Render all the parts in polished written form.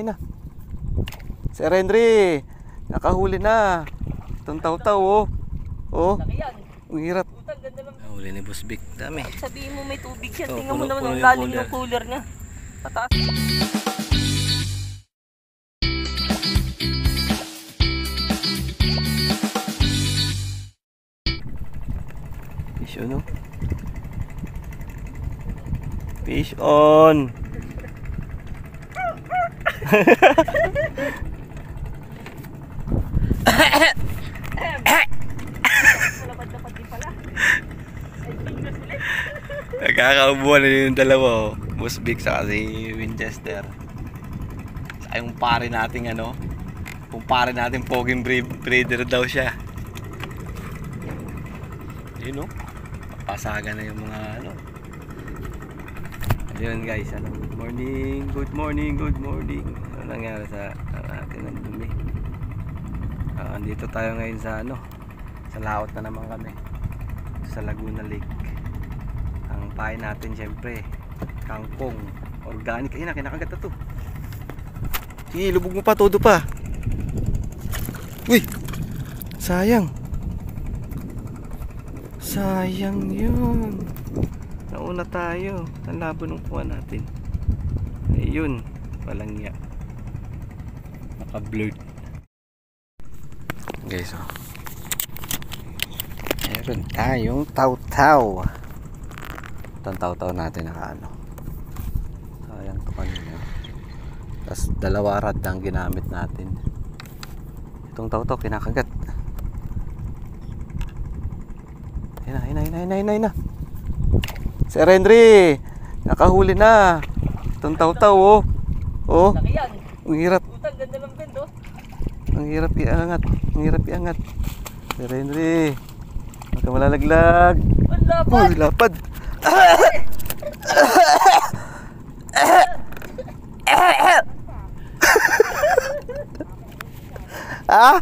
na. Sir Henry, nakahuli na. Itong taw-taw oh. Oh. Ang hirap. Nahuli ni Boss Vic, dami. Sabihin mo may tubig siya, tingnan mo puno naman ang yung lalim cooler. ng cooler niya. Pataas. Fish on oh. Fish on. Malapad-lapad din pala. Ay, fingers ulit. Nagkakaubuan na yung dalawa oh. Boss Vic sa si Winchester. Sa yung pare nating ano. Kung pare nating poging breeder daw siya. Yun oh. Pasaga na yung mga ano. Ayun guys, ano, good morning, good morning, good morning. Ano nangyari sa atin ng dumi? Andito tayo ngayon sa ano, sa laot na naman kami, sa Laguna Lake. Ang pain natin syempre, kangkong, organic. Ayun na, kinakagat na to. Sige, lubog mo pa, todo pa. Uy, sayang. Sayang yun. Nauna tayo. Ang labo ng kuha natin. Ayun. Walang ya. Naka-blurred. Guys, oh. Meron tayong taw-taw. Itong taw-taw natin naka ano. Sayang to kanina. Tapos dalawa rad ang ginamit natin. Itong taw-taw kinakagat. Ayun na. Sir Henry, nakahuli na. Itong taw-taw oh. Oh. Laki yan. Ang hirap. Utang, ganda ng bend oh. Ang hirap iangat. Ang hirap iangat. Sir Henry, huwag ka malalaglag. Ang lapad. Uy, lapad. Ah?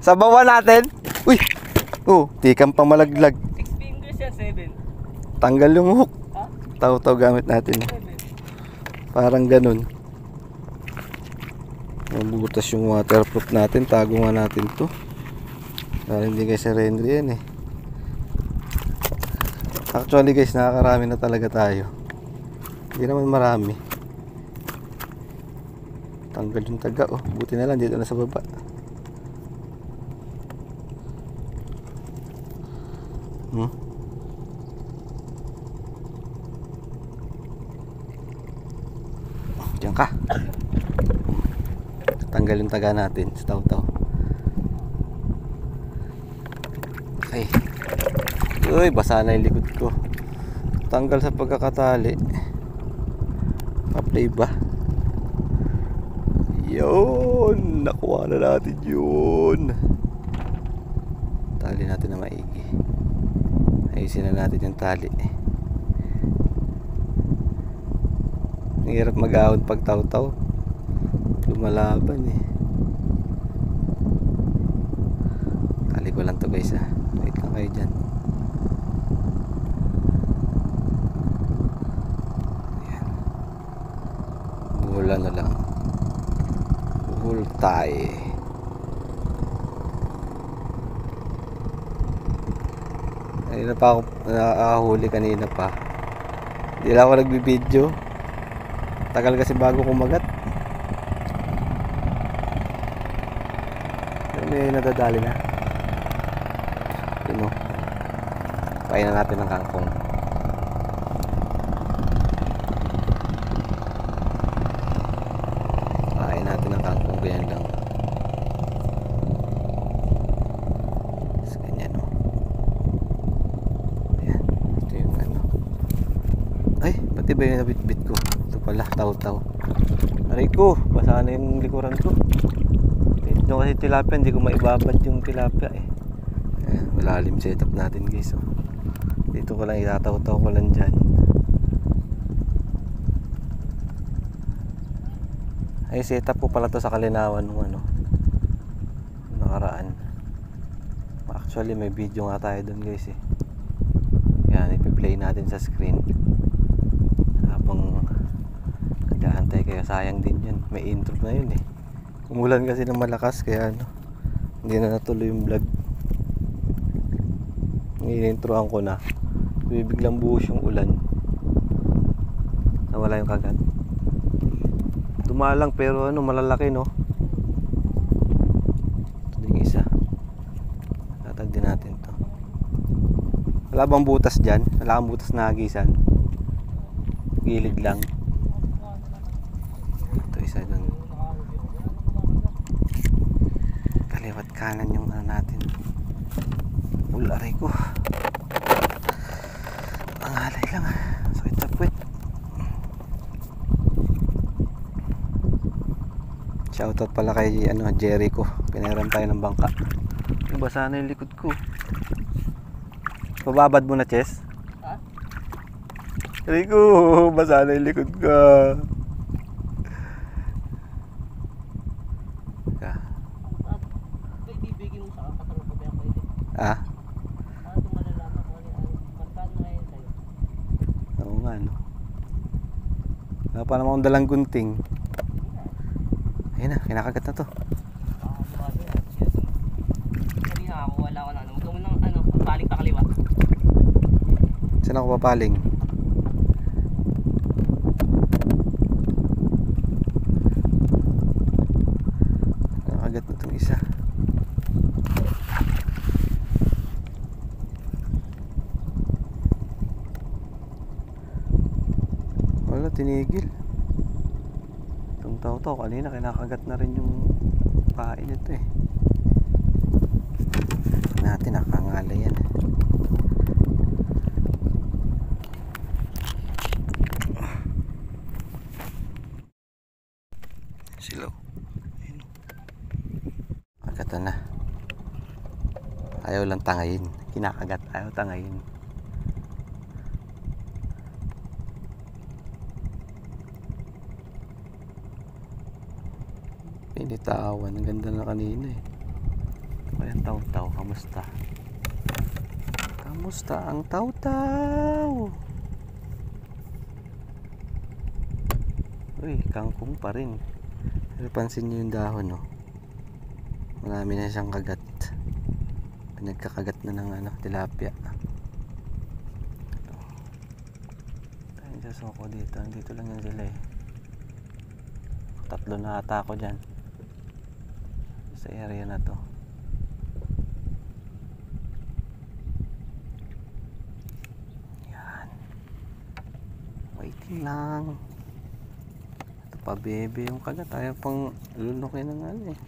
Sabawan natin. Uy. Oh, tikang pang malaglag. 6 fingers yan, 7. Tanggal yung hook. Ha? Taw-taw gamit natin. 7. Parang ganun. Mabutas yung waterproof natin. Tago nga natin to. Dahil hindi kay Sir Henry yan eh. Actually guys, nakakarami na talaga tayo. Hindi naman marami. Tanggal yung taga oh. Buti na lang dito na sa baba. Diyan ka. Tanggal yung taga natin sa taw-taw. Okay. Uy, basa na yung likod ko. Tanggal sa pagkakatali. Pa-play ba? Yun, nakuha na natin yun. Tali natin na maigi. Ayusin na natin yung tali. Ang hirap mag-ahon pag taw-taw. Lumalaban eh. Tali ko lang to guys ah. Wait lang kayo dyan. Ayan. Buhula na lang. Buhul tayo. Kanina pa ako nakahuli kanina pa. Hindi lang ako nagbibideo. Tagal kasi bago kumagat. May nadadali na. Yun o. Painan natin ng kangkong. Pain natin ng kangkong. Ganyan lang. Ganyan o. Ayan. Ito yung ano. Ay, pati ba yung nabitbit ko? Ito pala, taw-taw. Aray ko, basa na yung likuran ko. Ito kasi tilapia, hindi ko maibabad yung tilapia eh. Ayan, malalim setup natin guys oh. Dito ko lang itataw-taw ko lang dyan. Ay, setup ko pala to sa Kalinawan nung ano, nakaraan. Actually may video nga tayo doon guys eh. Yan, ipi-play natin sa screen habang sayang din yun. May intro na yun eh. Umulan kasi ng malakas kaya ano, hindi na natuloy yung vlog. Inintrohan ko na. Biglang buhos yung ulan. Nawala yung kagat. Dumalang pero ano, malalaki no. Ito din isa. Tatag din natin to. Wala bang butas dyan? Wala kang butas na hagisan? Gilid lang. Ito isa dun. Kaliwat kanan yung ano natin. Ularay ko. Ang halay lang. Sakit sa puwet. Shoutout pala kay ano, Jericho. Pinahiram tayo ng bangka. Basa na yung likod ko. Pababad mo na, Chess? Ha? Jericho, basa na yung likod ko. Ibibigay mo sa kapatang ko ba pwede? Ah? Ito malalaman ko ano magkano ngayon sa'yo? Oo nga, no? Wala pa naman akong dalang gunting. Ayun na, kinakagat na to. Kanina ako wala ko na ano. Huwag mo ng ano, paling pa kaliwa. Saan ako papaling? Kinakagat na tong isa. Wala, tinigil. Itong tao kanina kinakagat na rin yung pain nito eh. Natin nakangala yan. Silaw. Agatan na. Ayaw lang tangayin. Kinakagat, ayaw tangayin. Pinitawan, ang ganda na kanina eh. Kaya taw-taw, kamusta? Kamusta ang taw-taw? Uy, kangkong pa rin. Pero pansin nyo yung dahon, no? Marami na siyang kagat. Nagkakagat na ng ano, tilapia. Tayo sa soko dito. Dito lang yan sila eh. Tatlo na ata ako dyan. Sa area na to. Yan. Waiting lang. Ito pa bebe yung kagat. Ayaw pang lulukin ng ano eh.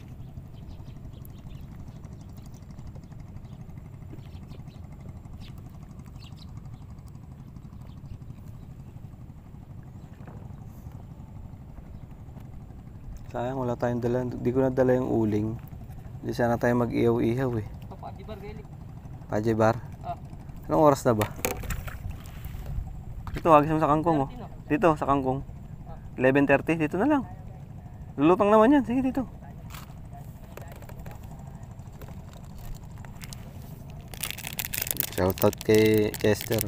Sayang wala tayong dala. Hindi ko nadala yung uling. Hindi sana tayo mag-ihaw-ihaw eh. Pajibar galing. Pajibar? Ah. Anong oras na ba? Dito, hagis mo sa kangkong oh. Dito, sa kangkong. 11:30, dito na lang. Lulutang naman yan. Sige, dito. Shoutout kay Chester.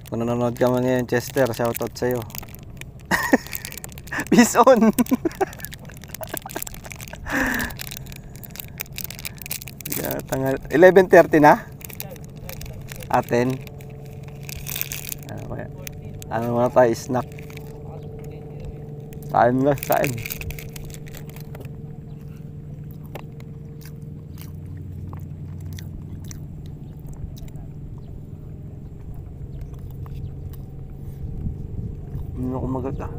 Kung nanonood ka man ngayon, Chester, shoutout sa'yo. Peace on! 11:30 na? Aten? Ano muna tayo, snack? Sain lang, sain. Hindi ako maganda.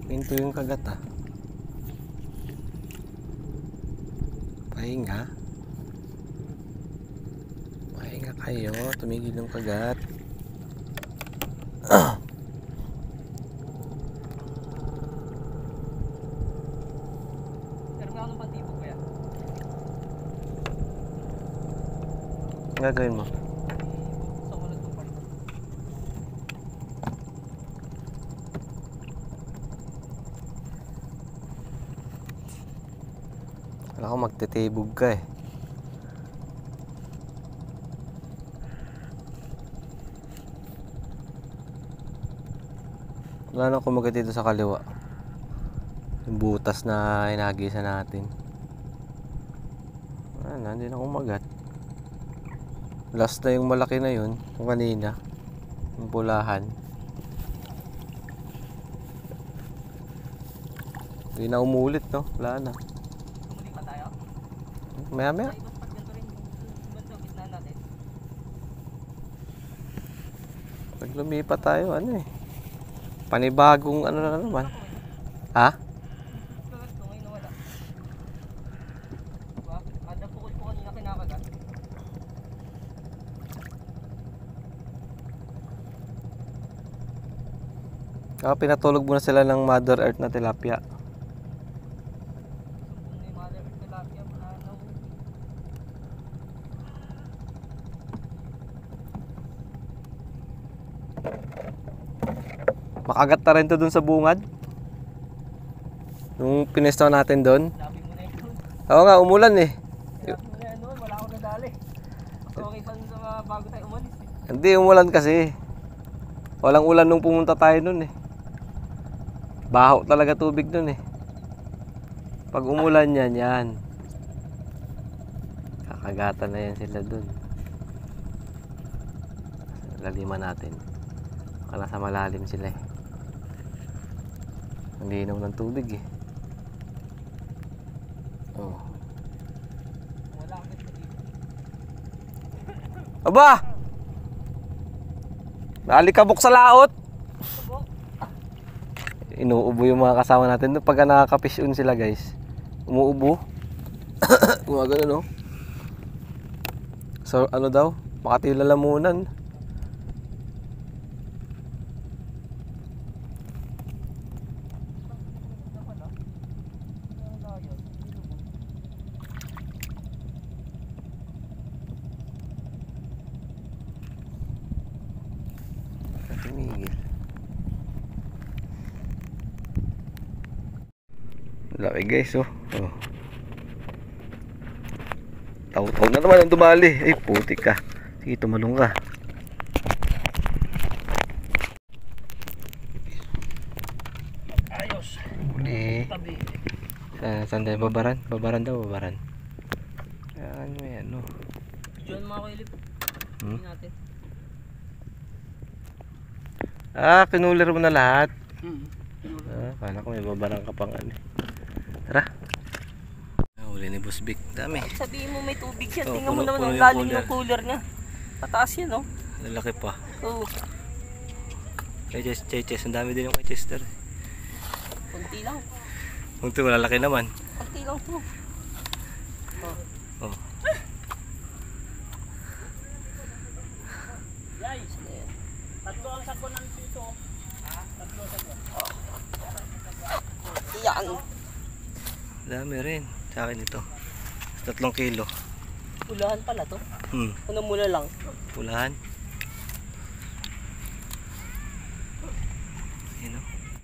Pinto yung kagat ah. Pahinga. Pahinga kayo. Tumigil yung kagat. Pero ano ba tipo kaya? Ang gagawin mo? Sumunod ko pa rin. Wala ko magtitibog ka eh. Wala nang kumagat dito sa kaliwa. Yung butas na inagisa natin. Wala, hindi na kumagat. Last na yung malaki na yun. Yung kanina. Yung pulahan. Hindi na umulit, no? Wala na. Tumuli pa tayo? Maya maya. Ay, ba't pag ganito rin yung banda, gitna natin? Pag lumipat tayo, ano eh. Panibagong ano na naman. Ha? Kagat ko, ngayon nawala. Diba? Kada pukul ko kanina kinakagat. Pinatulog muna sila ng Mother Earth na tilapia. Sumbong na yung mother earth tilapia, wala na. Makagat na rin to dun sa bungad. Nung pinistaw natin doon. Labi mo na yun. Oo nga, umulan eh. Labi mo na yan doon, wala akong nadali. Mas okay pa dun sa mga bago tayo umalis eh. Hindi, umulan kasi. Walang ulan nung pumunta tayo nun eh. Baho talaga tubig nun eh. Pag umulan yan. Kakagatan na yan sila dun. Laliman natin. Baka nasa malalim sila eh. Ang linaw ng tubig eh. Oh. Wala akong dito. Aba! Nalikabok sa laot! Sabok. Inuubo yung mga kasama natin doon pagka nakaka-fish-on sila guys. Umuubo. Gumagano no? So ano daw? Makati lalamunan. Tumigil. Laki guys oh. Oh. Taw-taw na naman ang dumali. Ay putik ka. Sige tumalong ka. Ayos. Uli. Tabi. Saan tayo? Babaran? Babaran daw, babaran. Yan mo yan oh. Diyan mga kailip. Hmm? Hindi natin. Kinulir mo na lahat. Hmm. Kala ko may babarang ka pang ano. Tara. Huli ni Boss Vic. Dami. Sabihin mo may tubig yan. Oh, Tingnan mo naman puno ang yung lalim cooler. ng cooler niya. Pataas yan oh. Lalaki pa. Oo. Kay Chess. Ang dami din yung kay Chester. Kunti lang. Kung ito malalaki naman. Kunti lang to. Oh. Guys, tatlo ang sakon ng dito. Tatlo sakon. Yan. Dami rin. Sa akin ito. 3 kilo. Pulahan pala to. Hmm. Una muna lang. Pulahan.